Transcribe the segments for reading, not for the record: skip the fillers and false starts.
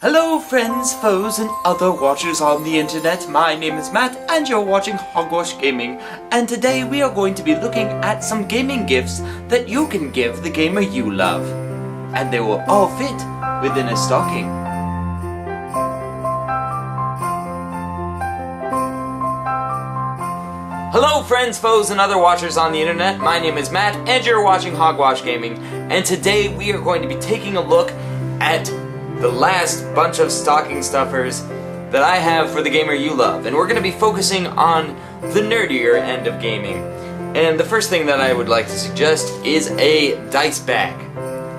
Hello friends, foes, and other watchers on the internet. My name is Matt and you're watching Hogwash Gaming, and today we are going to be looking at some gaming gifts that you can give the gamer you love. And they will all fit within a stocking. Hello friends, foes, and other watchers on the internet. My name is Matt and you're watching Hogwash Gaming, and today we are going to be taking a look at the last bunch of stocking stuffers that I have for the gamer you love, and we're going to be focusing on the nerdier end of gaming. And the first thing that I would like to suggest is a dice bag.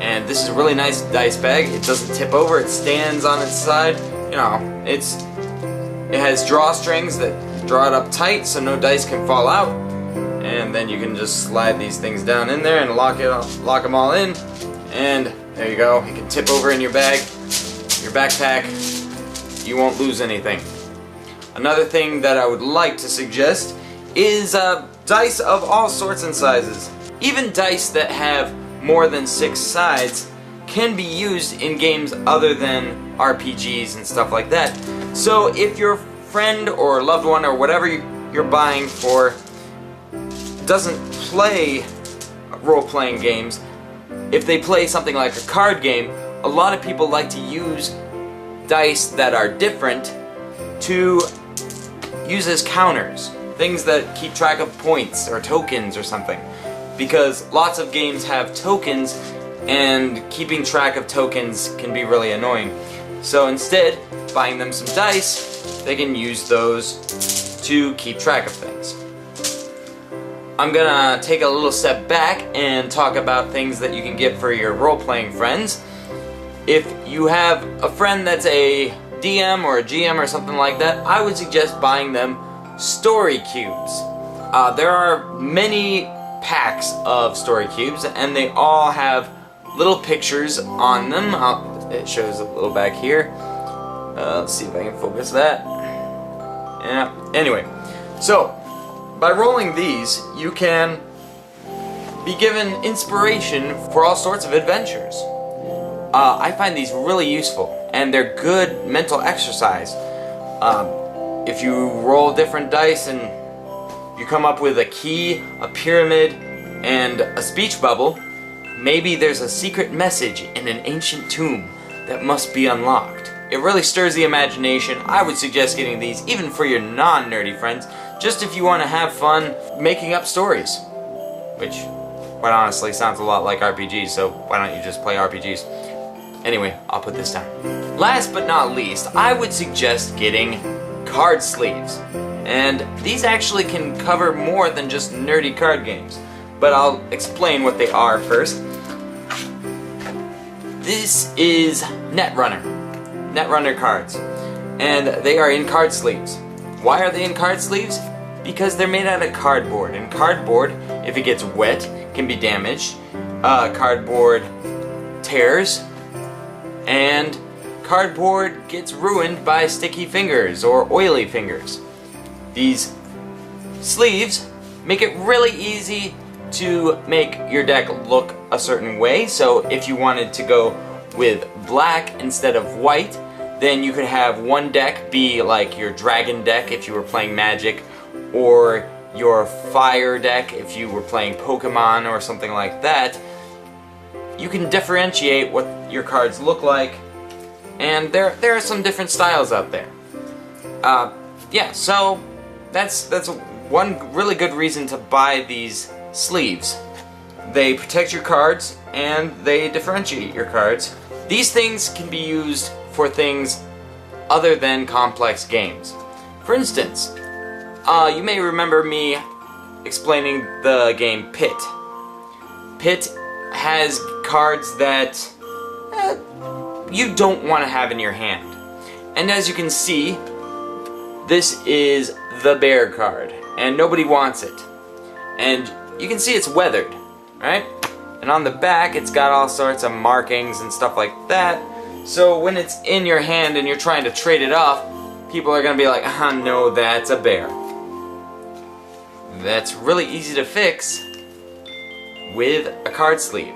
And this is a really nice dice bag. It doesn't tip over, it stands on its side. You know, it has drawstrings that draw it up tight so no dice can fall out. And then you can just slide these things down in there and lock them all in. And there you go. You can tip over in your bag, your backpack. You won't lose anything. Another thing that I would like to suggest is dice of all sorts and sizes. Even dice that have more than 6 sides can be used in games other than RPGs and stuff like that. So if your friend or loved one or whatever you're buying for doesn't play role-playing games, if they play something like a card game, a lot of people like to use dice that are different to use as counters. Things that keep track of points or tokens or something. Because lots of games have tokens, and keeping track of tokens can be really annoying. So instead, buying them some dice, they can use those to keep track of things. I'm gonna take a little step back and talk about things that you can get for your role-playing friends. If you have a friend that's a DM or a GM or something like that, I would suggest buying them story cubes. There are many packs of story cubes, and they all have little pictures on them. It shows a little back here. Let's see if I can focus that. Yeah. Anyway, so by rolling these, you can be given inspiration for all sorts of adventures. I find these really useful, and they're good mental exercise. If you roll different dice and you come up with a key, a pyramid, and a speech bubble, maybe there's a secret message in an ancient tomb that must be unlocked. It really stirs the imagination. I would suggest getting these even for your non-nerdy friends, just if you want to have fun making up stories. Which, quite honestly, sounds a lot like RPGs, so why don't you just play RPGs? Anyway, I'll put this down. Last but not least, I would suggest getting card sleeves. And these actually can cover more than just nerdy card games. But I'll explain what they are first. This is Netrunner cards. And they are in card sleeves. Why are they in card sleeves? Because they're made out of cardboard, and cardboard, if it gets wet, can be damaged. Cardboard tears, and cardboard gets ruined by sticky fingers or oily fingers. These sleeves make it really easy to make your deck look a certain way. So if you wanted to go with black instead of white, then you could have one deck be like your dragon deck if you were playing Magic, or your fire deck if you were playing Pokemon or something like that. You can differentiate what your cards look like, and there are some different styles out there. Yeah, so that's one really good reason to buy these sleeves. They protect your cards and they differentiate your cards. These things can be used for things other than complex games. For instance, you may remember me explaining the game Pit. Pit has cards that you don't want to have in your hand. And as you can see, this is the bear card, and nobody wants it. And you can see it's weathered, right? And on the back, it's got all sorts of markings and stuff like that. So when it's in your hand and you're trying to trade it off, people are going to be like, no, that's a bear. That's really easy to fix with a card sleeve.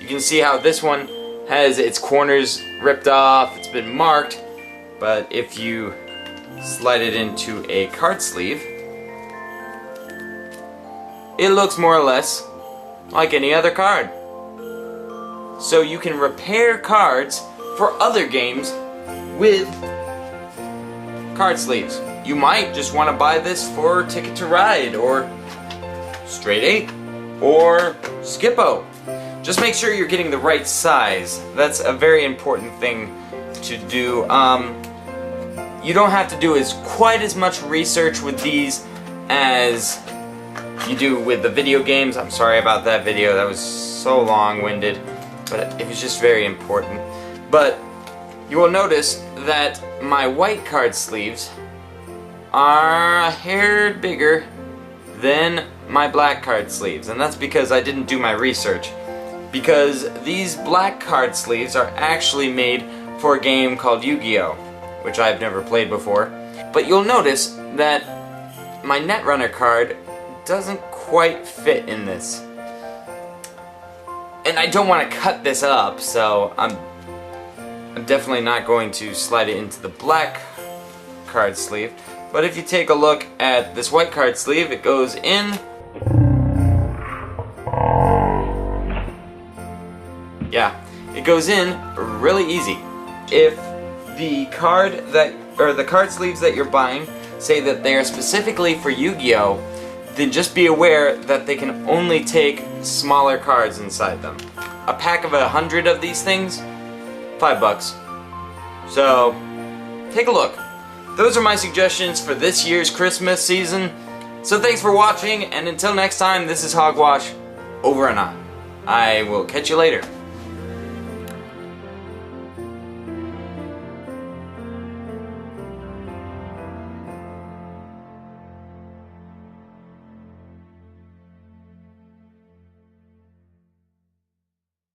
You can see how this one has its corners ripped off, it's been marked, but if you slide it into a card sleeve, it looks more or less like any other card. So you can repair cards for other games with card sleeves. You might just want to buy this for Ticket to Ride or Straight 8 or Skippo. Just make sure you're getting the right size. That's a very important thing to do. You don't have to do quite as much research with these as you do with the video games. I'm sorry about that video, that was so long-winded, but it was just very important. But you will notice that my white card sleeves are a hair bigger than my black card sleeves, and that's because I didn't do my research. Because these black card sleeves are actually made for a game called Yu-Gi-Oh!, which I've never played before. But you'll notice that my Netrunner card doesn't quite fit in this. And I don't want to cut this up, so I'm definitely not going to slide it into the black card sleeve. But if you take a look at this white card sleeve, it goes in. Yeah, it goes in really easy. If the card sleeves that you're buying say that they are specifically for Yu-Gi-Oh!, then just be aware that they can only take smaller cards inside them. A pack of 100 of these things, $5. So, take a look. Those are my suggestions for this year's Christmas season. So thanks for watching, and until next time, this is Hogwash, over and out. I will catch you later.